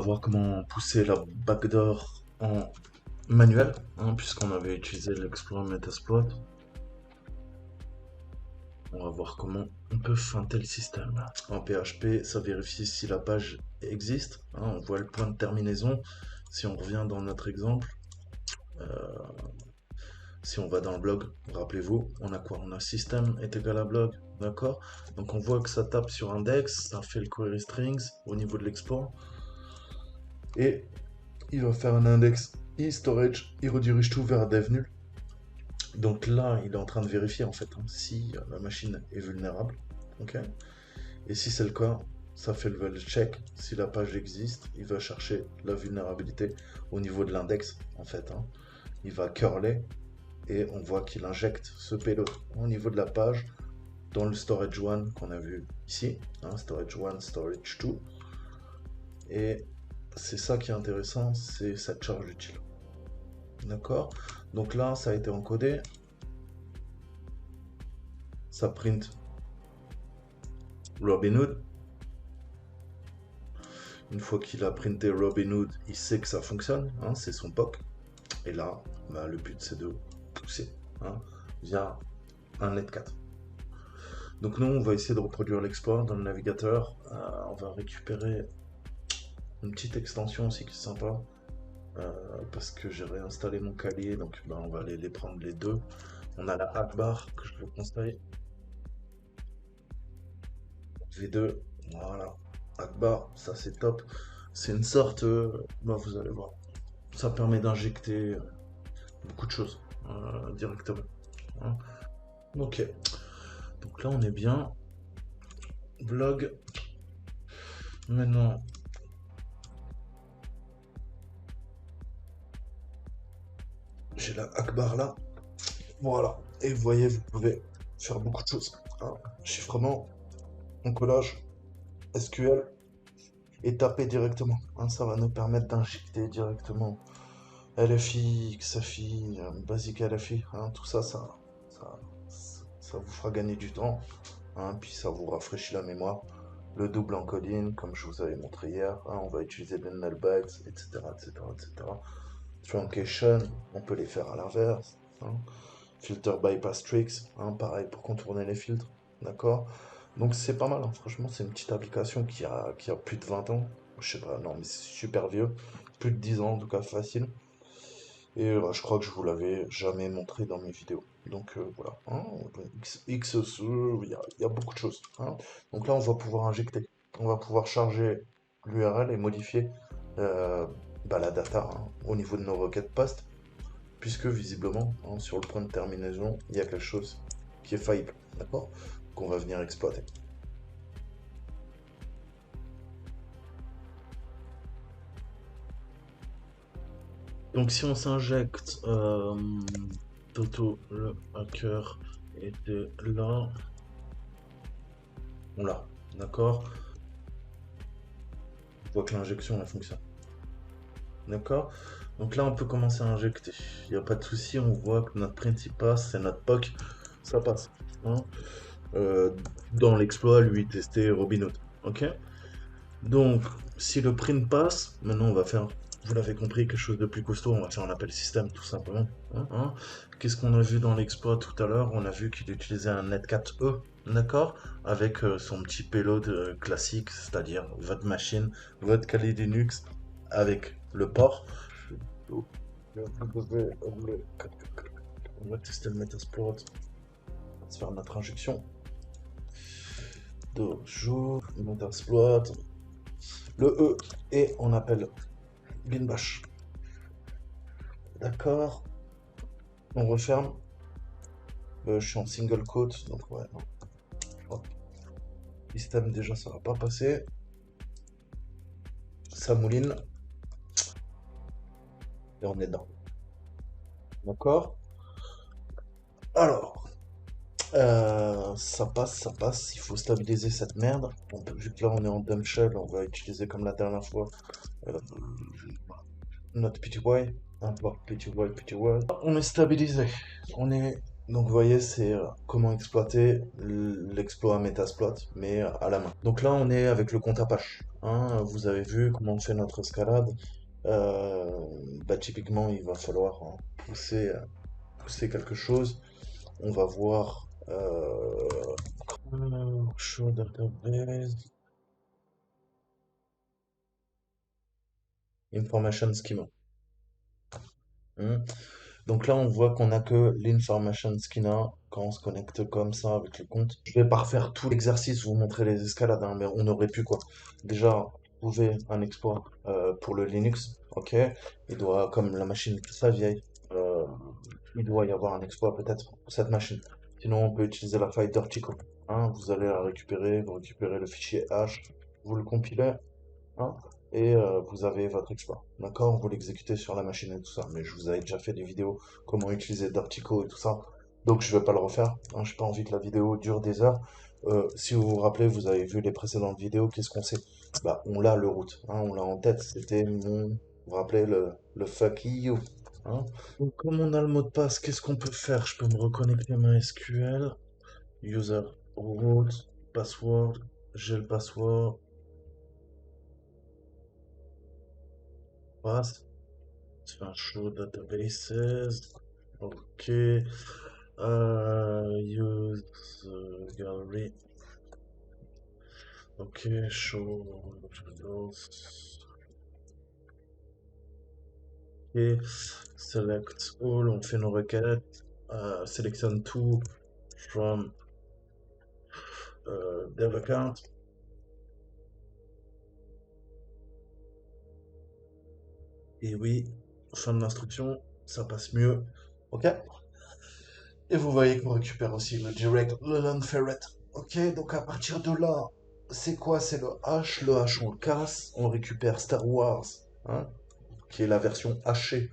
voir comment pousser la backdoor en manuel, hein, puisqu'on avait utilisé l'exploit Metasploit. On va voir comment on peut feinter le système. En PHP, ça vérifie si la page existe, hein, on voit le point de terminaison. Si on revient dans notre exemple, si on va dans le blog, rappelez-vous, on a quoi? On a système est égal à blog, d'accord? Donc on voit que ça tape sur index, ça fait le query strings au niveau de l'export. Et il va faire un index storage, il redirige tout vers dev nul. Donc là, il est en train de vérifier en fait, hein, si la machine est vulnérable. Ok. Et si c'est le cas, ça fait le check. Si la page existe, il va chercher la vulnérabilité au niveau de l'index en fait, hein. Il va curler et on voit qu'il injecte ce payload au niveau de la page dans le storage 1 qu'on a vu ici, hein, storage 1, storage 2. Et c'est ça qui est intéressant, c'est cette charge utile. D'accord? Donc là, ça a été encodé. Ça print Robinhood. Une fois qu'il a printé Robinhood, il sait que ça fonctionne, hein, c'est son POC. Et là, bah, le but c'est de pousser, hein, via un netcat. Donc nous, on va essayer de reproduire l'export dans le navigateur. On va récupérer une petite extension aussi qui est sympa. Parce que j'ai réinstallé mon calier, donc bah, on va aller les prendre les deux. On a la Akbar que je vous conseille. V2, voilà. Akbar, ça c'est top. C'est une sorte, bah, vous allez voir, ça permet d'injecter beaucoup de choses directement, hein. Ok, donc là on est bien. Blog. Maintenant, j'ai la Akbar là. Voilà. Et vous voyez, vous pouvez faire beaucoup de choses, hein. Chiffrement, encodage, SQL et taper directement, hein. Ça va nous permettre d'injecter directement LFI, XFI, Basic LFI, hein. Tout ça, ça vous fera gagner du temps, hein, puis ça vous rafraîchit la mémoire. Le double encoding, comme je vous avais montré hier, hein, on va utiliser des nullbacks, etc., etc., etc. Truncation, on peut les faire à l'inverse, hein. Filter bypass tricks, hein, pareil pour contourner les filtres, d'accord? Donc c'est pas mal, hein. Franchement, c'est une petite application qui a plus de 20 ans. Je sais pas, non, mais c'est super vieux. Plus de 10 ans, en tout cas, facile. Et je crois que je vous l'avais jamais montré dans mes vidéos. Donc voilà, hein, XSE, il y a beaucoup de choses, hein. Donc là, on va pouvoir injecter. On va pouvoir charger l'URL et modifier bah, la data, hein, au niveau de nos requêtes POST, puisque visiblement, hein, sur le point de terminaison, il y a quelque chose qui est faillible, d'accord? Qu'on va venir exploiter. Donc si on s'injecte, Toto le hacker était là, on l'a, d'accord? On voit que l'injection elle fonctionne, d'accord? Donc là on peut commencer à injecter, il n'y a pas de souci, on voit que notre print il passe, c'est notre POC, ça passe, hein. Euh, dans l'exploit, lui tester Robinhood, ok? Donc si le print passe, maintenant on va faire, vous l'avez compris, quelque chose de plus costaud, on va faire un appel système tout simplement, hein. Qu'est-ce qu'on a vu dans l'exploit tout à l'heure? On a vu qu'il utilisait un netcat E, d'accord? Avec son petit payload classique, c'est-à-dire votre machine, votre Kali Linux avec le port. On va tester le Metasploit, on va se faire notre injection. Dojo, Metasploit, le E, et on appelle bin bash. D'accord, on referme. Je suis en single quote, donc ouais, non. Hop. Système déjà ça va pas passer. Ça mouline. Et on est dedans. D'accord. Alors, ça passe. Il faut stabiliser cette merde. Vu que là on est en dump shell, on va utiliser comme la dernière fois euh, notre PTY. Import PTY. On est stabilisé. On est Donc vous voyez, c'est comment exploiter l'exploit Metasploit, mais à la main. Donc là, on est avec le compte Apache. Hein. Vous avez vu comment on fait notre escalade. Euh, Bah, typiquement, il va falloir pousser quelque chose. On va voir show database, information schema. Hmm. Donc là, on voit qu'on n'a que l'information schema quand on se connecte comme ça avec le compte. Je vais pas refaire tout l'exercice, vous montrer les escalades, hein, mais on aurait pu quoi. Déjà, trouver un exploit pour le Linux, ok. Il doit, comme la machine est très vieille, euh, il doit y avoir un exploit peut-être pour cette machine. Sinon, on peut utiliser la faille d'Ortico. Hein, vous allez la récupérer, vous récupérez le fichier hash, vous le compilez, hein, et vous avez votre exploit. D'accord? Vous l'exécutez sur la machine et tout ça. Mais je vous avais déjà fait des vidéos comment utiliser Dartico et tout ça. Donc je vais pas le refaire. Hein, j'ai pas envie que la vidéo dure des heures. Si vous vous rappelez, vous avez vu les précédentes vidéos, qu'est-ce qu'on sait? Bah, on l'a le root, hein, on l'a en tête. C'était mon, vous vous rappelez le fuck you, hein? Donc, comme on a le mot de passe, qu'est-ce qu'on peut faire? Je peux me reconnecter à MySQL, user root, password, j'ai le password, passe. Show databases. Ok. Use gallery. Ok. Show results. Ok. Select all. On fait nos requêtes. Selection two from dev account. Et oui, fin de l'instruction, ça passe mieux. Ok. Et vous voyez qu'on récupère aussi le direct, le learn ferret. Ok, donc à partir de là, c'est quoi? C'est le H. Le H, on le casse. On récupère Star Wars, hein, qui est la version hachée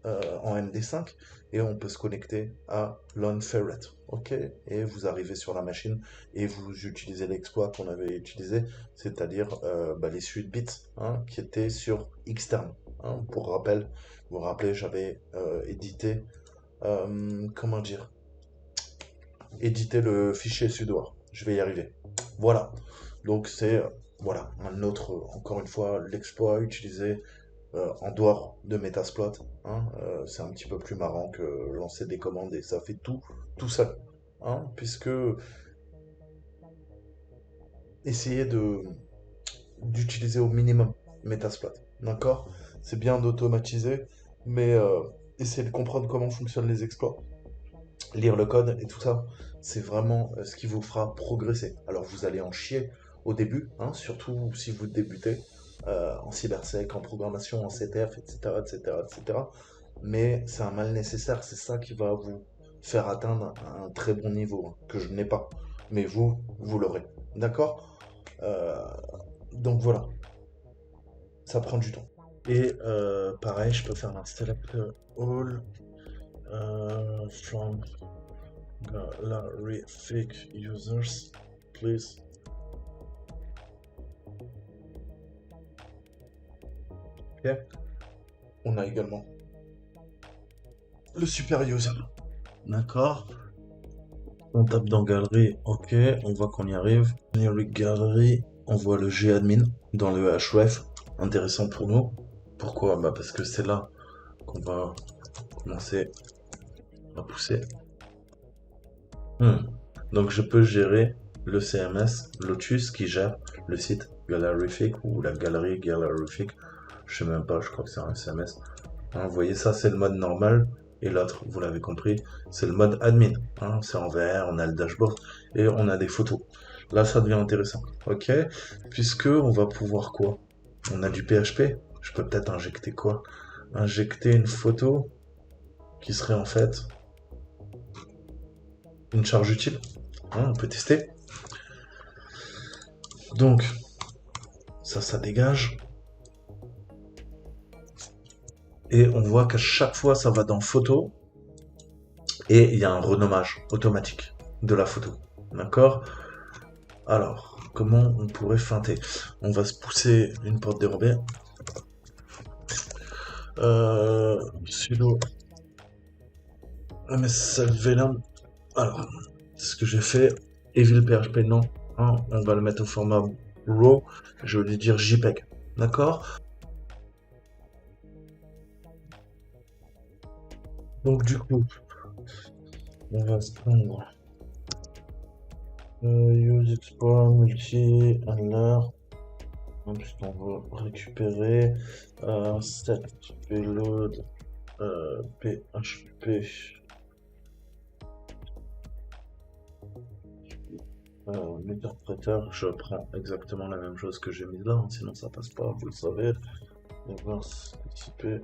en MD5. Et on peut se connecter à Learn Ferret. Ok, et vous arrivez sur la machine et vous utilisez l'exploit qu'on avait utilisé, c'est-à-dire bah, les suites bits, hein, qui étaient sur Xterm. Hein. Pour rappel, vous vous rappelez, j'avais édité, comment dire, éditer le fichier sudoer. Je vais y arriver. Voilà. Donc c'est voilà un autre, encore une fois, l'exploit utilisé en dehors de Metasploit. Hein. C'est un petit peu plus marrant que lancer des commandes et ça fait tout seul. Hein, puisque essayer de d'utiliser au minimum Metasploit. D'accord? C'est bien d'automatiser, mais essayer de comprendre comment fonctionnent les exploits, lire le code et tout ça, c'est vraiment ce qui vous fera progresser. Alors vous allez en chier au début, hein, surtout si vous débutez en cybersec, en programmation, en CTF, etc., etc., etc. Mais c'est un mal nécessaire, c'est ça qui va vous faire atteindre un très bon niveau, hein, que je n'ai pas. Mais vous l'aurez. D'accord? Euh, donc voilà, ça prend du temps. Et pareil, je peux faire un select all from galerific users, please. Ok. On a également le super user. D'accord. On tape dans galerie, ok, on voit qu'on y arrive. Generic gallery, on voit le gadmin dans le href, intéressant pour nous. Pourquoi? Bah parce que c'est là qu'on va commencer à pousser. Donc je peux gérer le CMS Lotus qui gère le site Galerific ou la galerie Galerific. Je sais même pas, je crois que c'est un CMS. Hein, vous voyez, ça c'est le mode normal. Et l'autre, vous l'avez compris, c'est le mode admin. Hein, c'est en vert, on a le dashboard et on a des photos. Là, ça devient intéressant. Ok, puisque on va pouvoir quoi? On a du PHP. Je peux peut-être injecter quoi? Injecter une photo qui serait en fait une charge utile. Hein, on peut tester. Donc, ça dégage. Et on voit qu'à chaque fois, ça va dans photo. Et il y a un renommage automatique de la photo. D'accord? Alors, comment on pourrait feinter? On va se pousser une porte dérobée. Sudo msl Alors, ce que j'ai fait, Evil PHP, non. Hein, on va le mettre au format RAW. Je vais lui dire JPEG. D'accord? Donc, du coup, on va se prendre Use Explorer Multi Handler. Puisqu'on veut récupérer set payload PHP l'interpréteur. Je prends exactement la même chose que j'ai mis là, hein, sinon ça passe pas, vous le savez. Reverse TCP.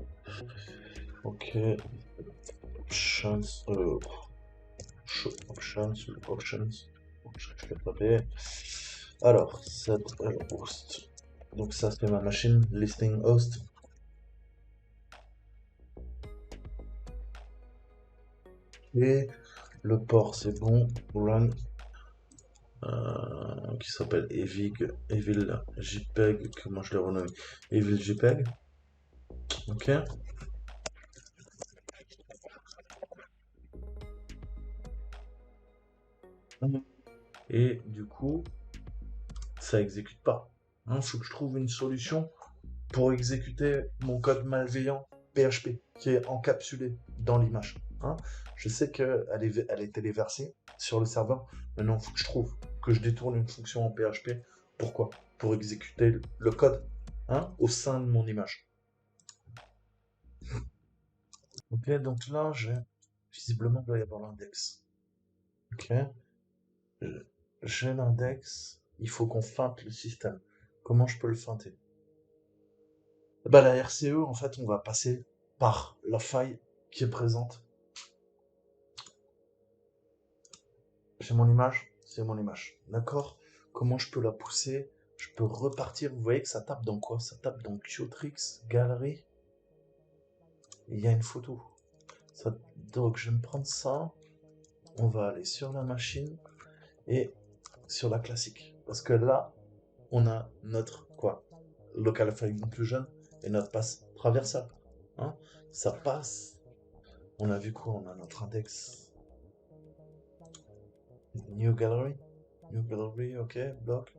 Ok. Options. Show options. Options. Je vais taper. Alors, set host. Donc ça c'est ma machine, listing host. Et le port c'est bon. Run. Qui s'appelle Evil JPEG, que moi je l'ai renommé Evil JPEG. Ok. Et du coup, ça exécute pas. Il faut que je trouve une solution pour exécuter mon code malveillant PHP qui est encapsulé dans l'image. Hein. Je sais elle est téléversée sur le serveur. Maintenant, il faut que je trouve, que je détourne une fonction en PHP. Pourquoi? Pour exécuter le code au sein de mon image. Ok, donc là, visiblement, il doit y avoir l'index. Ok, j'ai l'index. Il faut qu'on feinte le système. Comment je peux le feinter? Bah, la RCE, en fait, on va passer par la faille qui est présente. J'ai mon image, c'est mon image. D'accord? Comment je peux la pousser? Je peux repartir. Vous voyez que ça tape dans quoi? Ça tape dans Qtrix, Galerie. Il y a une photo. Donc, je vais me prendre ça. On va aller sur la machine et sur la classique. Parce que là, on a notre quoi? Local File Inclusion et notre passe traversable. Hein, ça passe. On a vu quoi? On a notre index. New Gallery. New Gallery, ok. Block.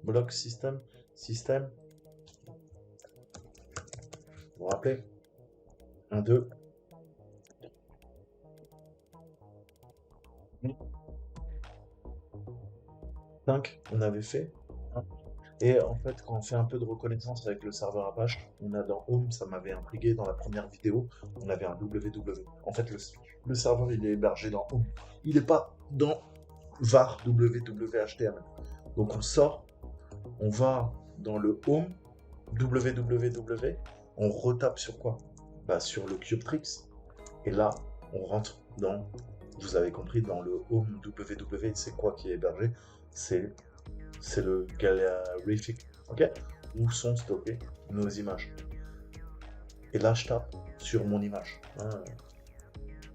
Block system. System. Vous vous rappelez? 1, 2. 5, on avait fait. Hein. Et en fait, quand on fait un peu de reconnaissance avec le serveur Apache, on a dans Home, ça m'avait intrigué dans la première vidéo, on avait un www. En fait, le serveur, il est hébergé dans Home. Il n'est pas dans var www.html. Donc on sort, on va dans le home www, on retape sur quoi? Bah sur le Qtrix. Et là, on rentre dans, vous avez compris, dans le home www, c'est quoi qui est hébergé? C'est le Galerific, ok? Où sont stockées nos images. Et là, je tape sur mon image. Hein,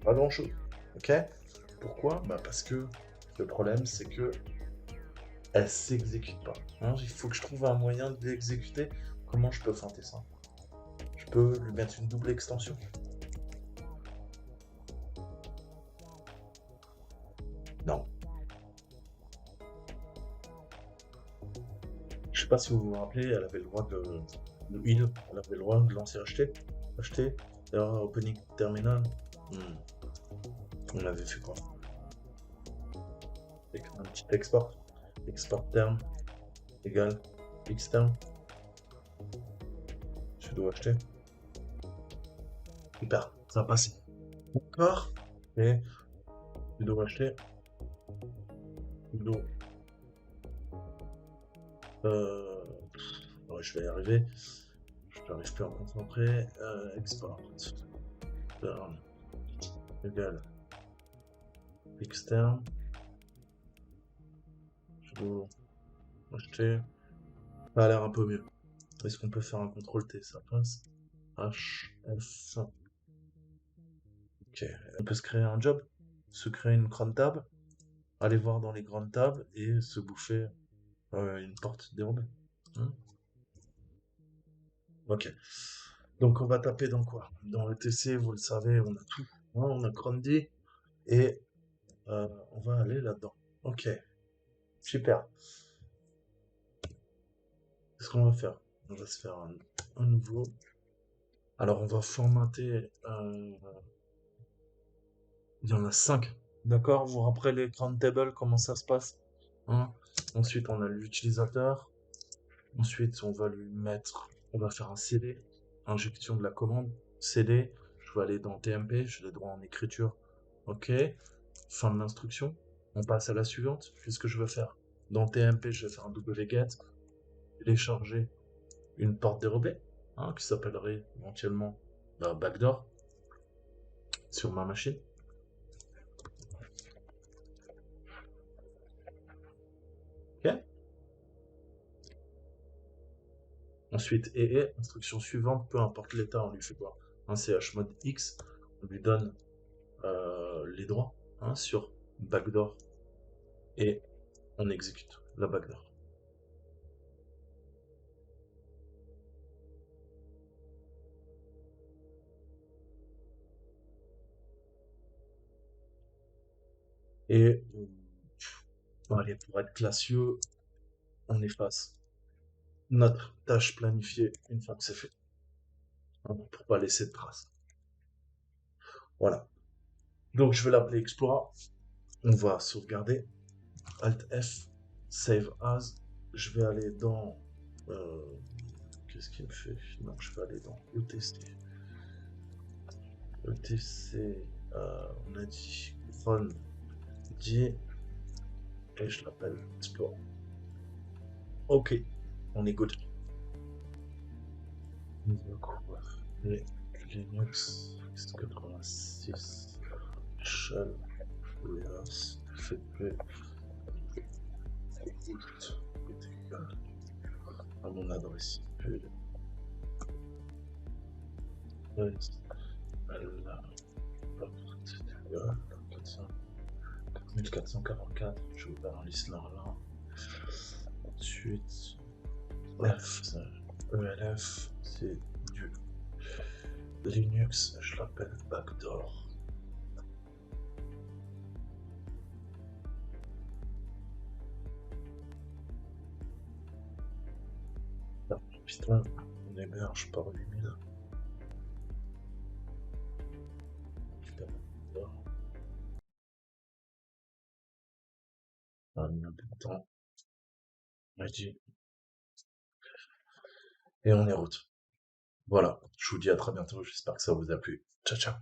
pas grand chose, ok? Pourquoi? Bah parce que le problème, c'est que elle s'exécute pas. Hein, il faut que je trouve un moyen de l'exécuter. Comment je peux feinter ça? Je peux lui mettre une double extension. Non. Je sais pas si vous vous rappelez, elle avait le droit elle avait le droit de lancer acheter, error opening terminal. On avait fait quoi? Avec un petit export term égale xterm. Je dois acheter. Super, ça a passé. Encore. Et je dois acheter. Ouais, je vais y arriver. Je n'arrive plus à me concentrer. Export. Term égale externe. Je dois acheter. Ça a l'air un peu mieux. Est-ce qu'on peut faire un CTRL T? Ça passe. HF. Ok. On peut se créer un job, se créer une grande table, aller voir dans les grandes tables et se bouffer une porte dérobée. Hein. Ok. Donc on va taper dans quoi? Dans le TC, vous le savez, on a tout. Hein, on a grandi et On va aller là-dedans. Ok, super. Qu'est-ce qu'on va faire? On va se faire un nouveau. Alors, on va formater. Il y en a 5. D'accord? Vous rappelez l'écran de table, comment ça se passe? Hein. Ensuite, on a l'utilisateur. Ensuite, on va lui mettre. On va faire un CD. Injection de la commande. CD. Je vais aller dans TMP. J'ai les droits en écriture. Ok. Fin de l'instruction. On passe à la suivante. Qu'est-ce que je vais faire? Dans TMP, je vais faire un wget. Télécharger une porte dérobée, hein, qui s'appellerait éventuellement backdoor sur ma machine. Ok. Ensuite, instruction suivante, peu importe l'état, on lui fait quoi? Un chmod X, on lui donne les droits, hein, sur backdoor et on exécute la backdoor. Et allez, pour être classieux, on efface notre tâche planifiée une fois que c'est fait, hein, pour pas laisser de traces. Voilà. Donc je vais l'appeler Explora. On va sauvegarder. Alt F, Save As. Je vais aller dans. Qu'est-ce qu'il me fait? Non, je vais aller dans ETC. ETC, on a dit run D et je l'appelle Explore. Ok, on est good. Et Linux x86 shell OS FP est égal à mon adresse IP. La porte est égale à 4444. Je vais ouvrir un listener là. Ensuite, F, ELF, c'est du Linux, je l'appelle backdoor. Putain, on héberge par 8000. Putain, on a mis un peu de temps. Ready. Et on est route. Voilà, je vous dis à très bientôt, j'espère que ça vous a plu. Ciao ciao.